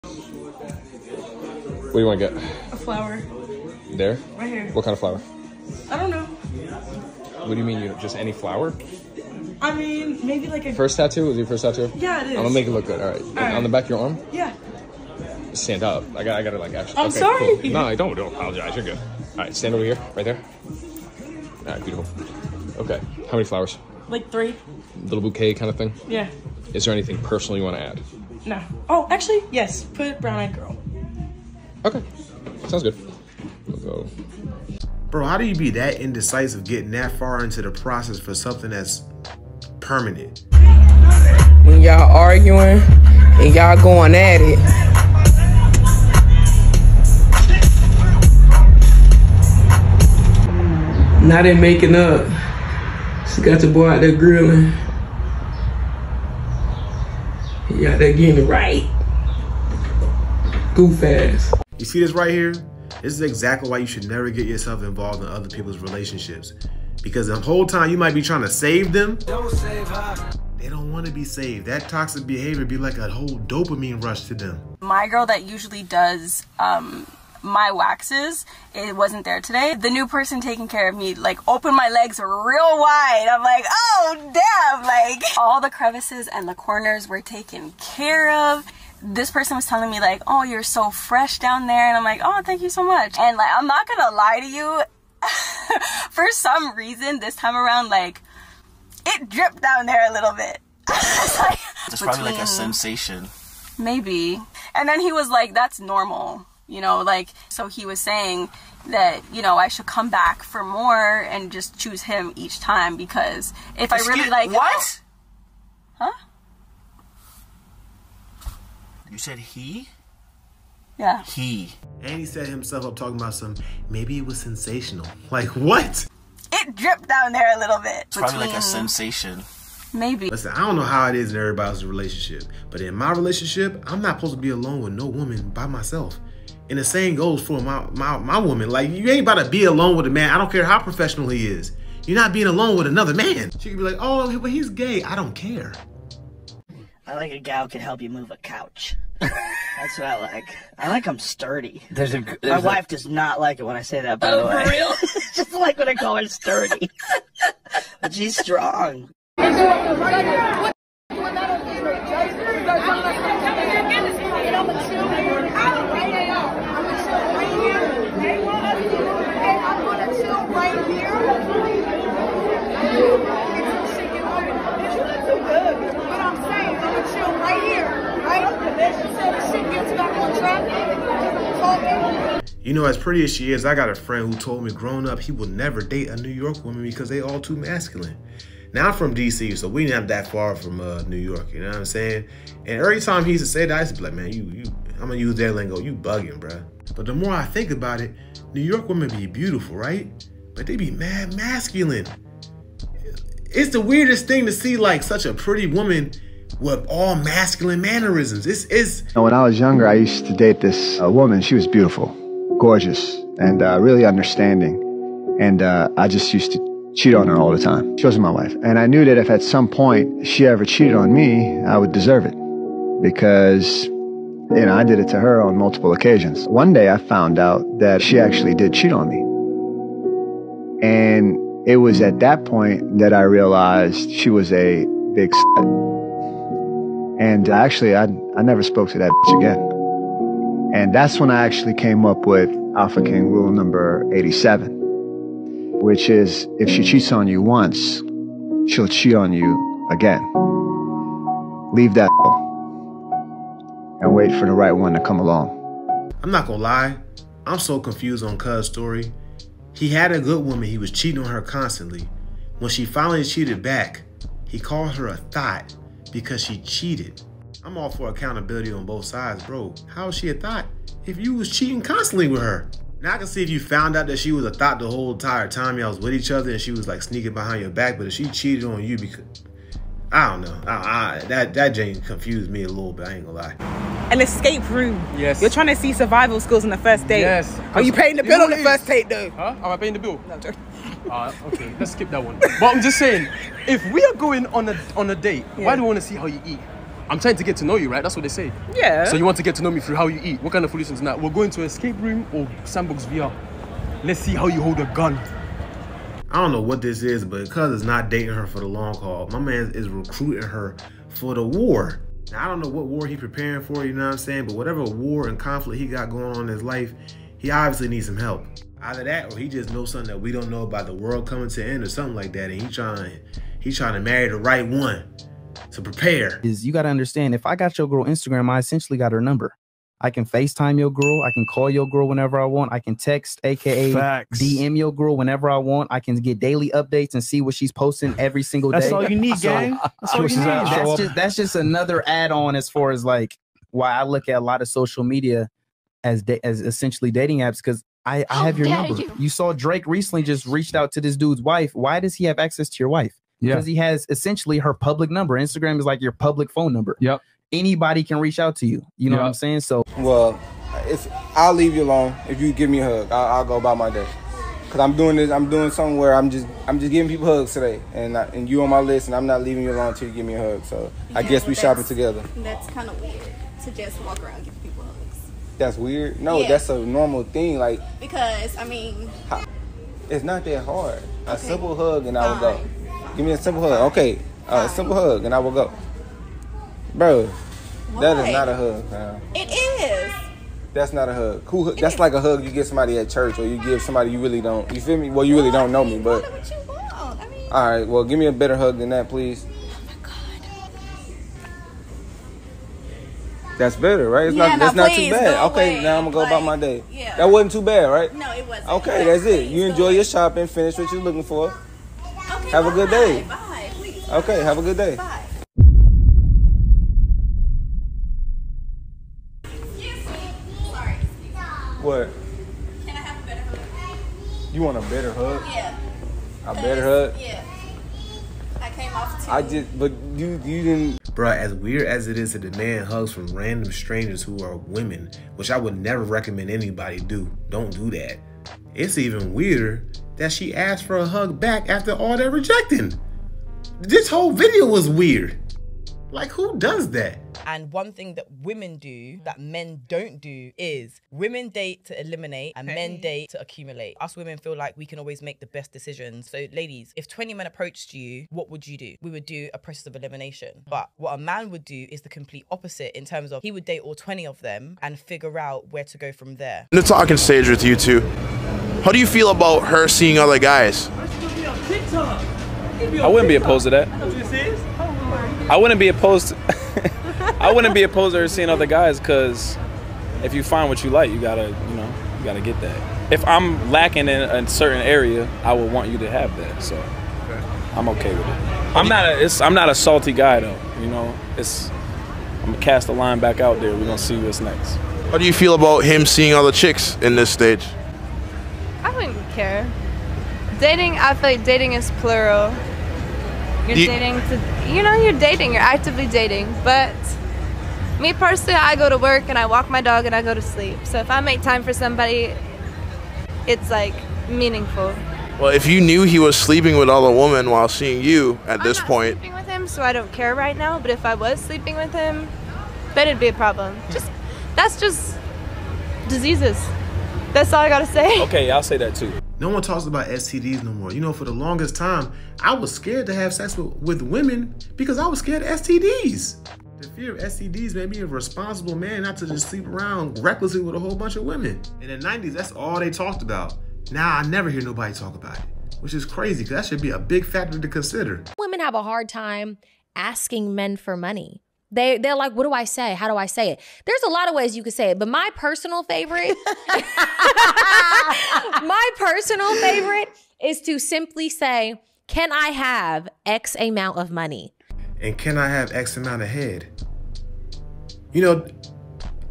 What do you want to get? A flower. There? Right here. What kind of flower? I don't know. What do you mean, just any flower? I mean, maybe like a... First tattoo? Was it your first tattoo? Yeah, it is. I'm gonna make it look good, all right. On the back of your arm? Yeah. Stand up. I gotta like actually... I'm sorry. Cool. No, don't apologize, you're good. All right, stand over here, right there. All right, beautiful. Okay, how many flowers? Like 3. Little bouquet kind of thing? Yeah. Is there anything personal you want to add? No. Oh, actually, yes. Put brown-eyed girl. Okay, sounds good. We'll go. Bro, how do you be that indecisive getting that far into the process for something that's permanent? When y'all arguing and y'all going at it. Now they making up. She got your boy out there grilling. He out there getting it right. Goof ass. You see this right here? This is exactly why you should never get yourself involved in other people's relationships. Because the whole time you might be trying to save them, don't save her. They don't want to be saved. That toxic behavior be like a whole dopamine rush to them. My girl that usually does my waxes, it wasn't there today. The new person taking care of me like opened my legs real wide. I'm like, oh damn, like all the crevices and the corners were taken care of. This person was telling me like, oh, you're so fresh down there, and I'm like, oh, thank you so much. And like, I'm not gonna lie to you, for some reason this time around, like it dripped down there a little bit. Like, it's probably like a sensation, maybe. And then he was like, that's normal, you know, like, so he was saying that, you know, I should come back for more and just choose him each time, because if I really like what? Huh? You said he? Yeah. He. And he set himself up talking about maybe it was sensational. Like, what? It dripped down there a little bit. It's probably like a sensation. Maybe. Listen, I don't know how it is in everybody's relationship, but in my relationship, I'm not supposed to be alone with no woman by myself. And the same goes for my woman. Like, you ain't about to be alone with a man. I don't care how professional he is. You're not being alone with another man. She could be like, oh, but he's gay. I don't care. I like a gal can help you move a couch. That's what I like. I like them sturdy. My wife does not like it when I say that, by the way. For real? Just like when I call her sturdy. But she's strong. You know, as pretty as she is, I got a friend who told me growing up he would never date a New York woman because they all too masculine. Now I'm from DC, so we not that far from New York, you know what I'm saying? And every time he used to say that, I used to be like, man, I'm gonna use their lingo, you bugging, bruh. But the more I think about it, New York women be beautiful, right? But they be mad masculine. It's the weirdest thing to see like such a pretty woman with all masculine mannerisms. When I was younger, I used to date this woman. She was beautiful, gorgeous, and really understanding. And I just used to cheat on her all the time. She wasn't my wife. And I knew that if at some point she ever cheated on me, I would deserve it. Because, you know, I did it to her on multiple occasions. One day I found out that she actually did cheat on me. And it was at that point that I realized she was a big slut. And actually, I never spoke to that bitch again. And that's when I actually came up with Alpha King rule number 87, which is if she cheats on you once, she'll cheat on you again. Leave that and wait for the right one to come along. I'm not gonna lie, I'm so confused on Cuz's story. He had a good woman, he was cheating on her constantly. When she finally cheated back, he called her a thought because she cheated. I'm all for accountability on both sides, bro. How is she a thought if you was cheating constantly with her? Now I can see if you found out that she was a thought the whole entire time y'all was with each other and she was like sneaking behind your back, but if she cheated on you because, I don't know. That Jane confused me a little bit, I ain't gonna lie. An escape room. Yes. You're trying to see survival skills on the first date. Yes. Are you paying the bill on the first date though? Huh? Am I paying the bill? No, I'm joking. Okay, let's skip that one. But I'm just saying, if we are going on a date, why do we want to see how you eat? I'm trying to get to know you, right? That's what they say. Yeah. So you want to get to know me through how you eat. What kind of food is that? We're going to escape room or Sandbox VR. Let's see how you hold a gun. I don't know what this is, but Cuz is not dating her for the long haul. My man is recruiting her for the war. Now, I don't know what war he's preparing for, you know what I'm saying? But whatever war and conflict he got going on in his life, he obviously needs some help. Either that or he just knows something that we don't know about the world coming to an end or something like that. And he's trying to marry the right one. So prepare. You got to understand, if I got your girl Instagram, I essentially got her number. I can FaceTime your girl. I can call your girl whenever I want. I can text, aka DM your girl whenever I want. I can get daily updates and see what she's posting every single day. That's all you need, gang. That's all you need. That's just another add-on as far as like why I look at a lot of social media as essentially dating apps, because I have your number. You saw Drake recently just reached out to this dude's wife. Why does he have access to your wife? Because he has essentially her public number. Instagram is like your public phone number. Yep. Anybody can reach out to you. You know what I'm saying? So, well, I'll leave you alone if you give me a hug. I'll go about my day. Cause I'm doing this. I'm doing something where I'm just giving people hugs today, and you on my list, and I'm not leaving you alone until you give me a hug. So I guess we shopping together. That's kind of weird to just walk around giving people hugs. That's weird. No, that's a normal thing. Like, because I mean, it's not that hard. A simple hug and I will go. Give me a simple hug. Okay, a simple hug and I will go. Bro, that is not a hug, man. It is. That's not a hug. That's like a hug you give somebody at church, or you give somebody you really don't. You feel me? Well, you really don't know me, but. What you want? I mean. All right. Well, give me a better hug than that, please. Oh my God. That's better, right? It's that's not too bad. Okay, now I'm gonna go about my day. Yeah. That wasn't too bad, right? No, it wasn't. Okay, that's it. You enjoy your shopping. Finish what you're looking for. Okay. Have a good day. Bye. Please. Okay. Have a good day. Bye. What? Can I have a better hug? You want a better hug? Yeah. A better hug? Yeah. I came off too. But you didn't. Bruh, as weird as it is to demand hugs from random strangers who are women, which I would never recommend anybody do. Don't do that. It's even weirder that she asked for a hug back after all that rejecting. This whole video was weird. Like, who does that? And one thing that women do that men don't do is women date to eliminate and men date to accumulate. Us women feel like we can always make the best decisions. So ladies, if 20 men approached you, what would you do? We would do a process of elimination. But what a man would do is the complete opposite, in terms of he would date all 20 of them and figure out where to go from there. The talking stage with you two. How do you feel about her seeing other guys? I wouldn't be opposed to that. I wouldn't be opposed to her seeing other guys, because if you find what you like, you gotta get that. If I'm lacking in a certain area, I would want you to have that. So I'm okay with it. I'm not a salty guy though. You know, I'm gonna cast the line back out there. We're gonna see what's next. How do you feel about him seeing other chicks in this stage? I wouldn't care. Dating, I feel like dating is plural. You're dating, you're actively dating. But me personally, I go to work and I walk my dog and I go to sleep. So if I make time for somebody, it's like meaningful. Well, if you knew he was sleeping with other women while seeing you at this point. I'm not sleeping with him, so I don't care right now. But if I was sleeping with him, then it'd be a problem. That's just diseases. That's all I gotta say. Okay, I'll say that too. No one talks about STDs no more. You know, for the longest time, I was scared to have sex with women because I was scared of STDs. The fear of STDs made me a responsible man not to just sleep around recklessly with a whole bunch of women. In the 90s, that's all they talked about. Now I never hear nobody talk about it, which is crazy because that should be a big factor to consider. Women have a hard time asking men for money. They're like, what do I say? How do I say it? There's a lot of ways you could say it, but my personal favorite, is to simply say, can I have X amount of money? And can I have X amount of head? You know,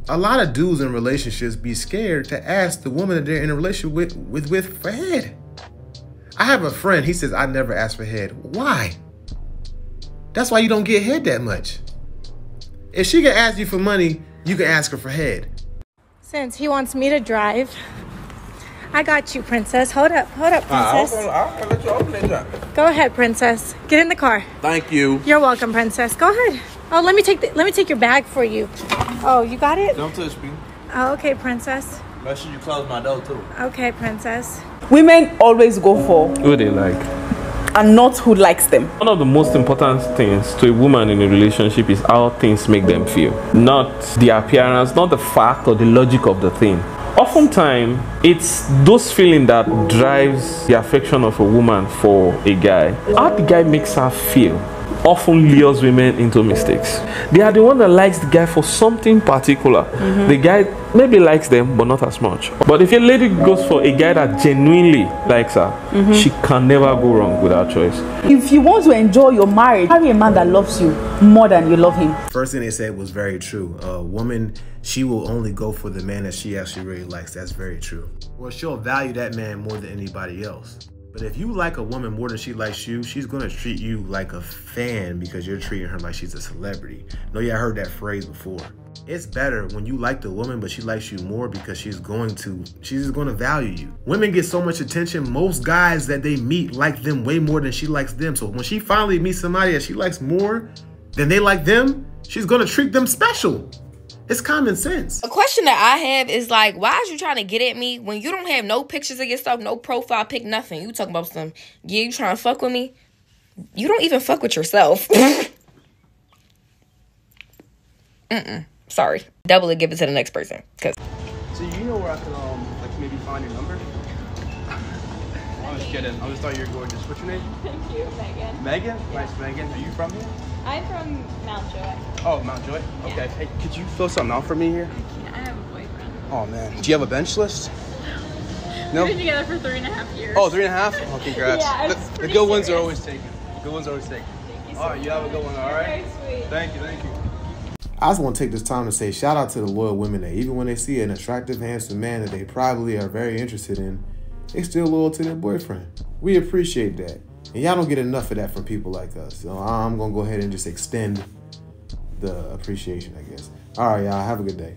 a lot of dudes in relationships be scared to ask the woman that they're in a relationship with for head. I have a friend, he says, I never ask for head. Why? That's why you don't get head that much. If she can ask you for money, you can ask her for head. Since he wants me to drive, I got you, princess. Hold up, princess. I'll let you open it up. Go ahead, princess. Get in the car. Thank you. You're welcome, princess. Go ahead. Oh, let me take your bag for you. Oh, you got it? Don't touch me. Oh, okay, princess. Make sure you close my door too. Okay, princess. Women always go for who they like and not who likes them. One of the most important things to a woman in a relationship is how things make them feel, not the appearance, not the fact or the logic of the thing. Oftentimes, it's those feelings that drives the affection of a woman for a guy. How the guy makes her feel often lures women into mistakes. They are the one that likes the guy for something particular. The guy maybe likes them, but not as much. But if a lady goes for a guy that genuinely likes her, she can never go wrong with her choice. If you want to enjoy your marriage, marry a man that loves you more than you love him. First thing they said was very true. A woman, she will only go for the man that she actually really likes. That's very true. Or she'll value that man more than anybody else. But if you like a woman more than she likes you, she's gonna treat you like a fan because you're treating her like she's a celebrity. No, yeah, I heard that phrase before. It's better when you like the woman, but she likes you more because she's going to value you. Women get so much attention. Most guys that they meet like them way more than she likes them. So when she finally meets somebody that she likes more than they like them, she's gonna treat them special. It's common sense. A question that I have is like, why is you trying to get at me when you don't have no pictures of yourself, no profile pic, nothing? You talking about some, yeah, you trying to fuck with me? You don't even fuck with yourself. Sorry. Double it, give it to the next person. Cause. So you know where I can like maybe find your number? I was kidding. I just thought you were gorgeous. What's your name? Thank you, Megan. Megan? Yeah. Nice, Megan. Are you from here? I'm from Mountjoy. Oh, Mountjoy? Yeah. Okay. Hey, could you fill something out for me here? I have a boyfriend. Oh, man. Do you have a bench list? No. We've been together for 3.5 years. Oh, 3.5? Oh, congrats. Yeah, the good ones are always taken. The good ones are always taken. Thank you so all right, you have a good one, all right? Very sweet. Thank you. I just want to take this time to say shout out to the loyal women that even when they see an attractive, handsome man that they probably are very interested in, they still loyal to their boyfriend. We appreciate that. And y'all don't get enough of that from people like us. So I'm going to go ahead and just extend the appreciation, I guess. All right, y'all. Have a good day.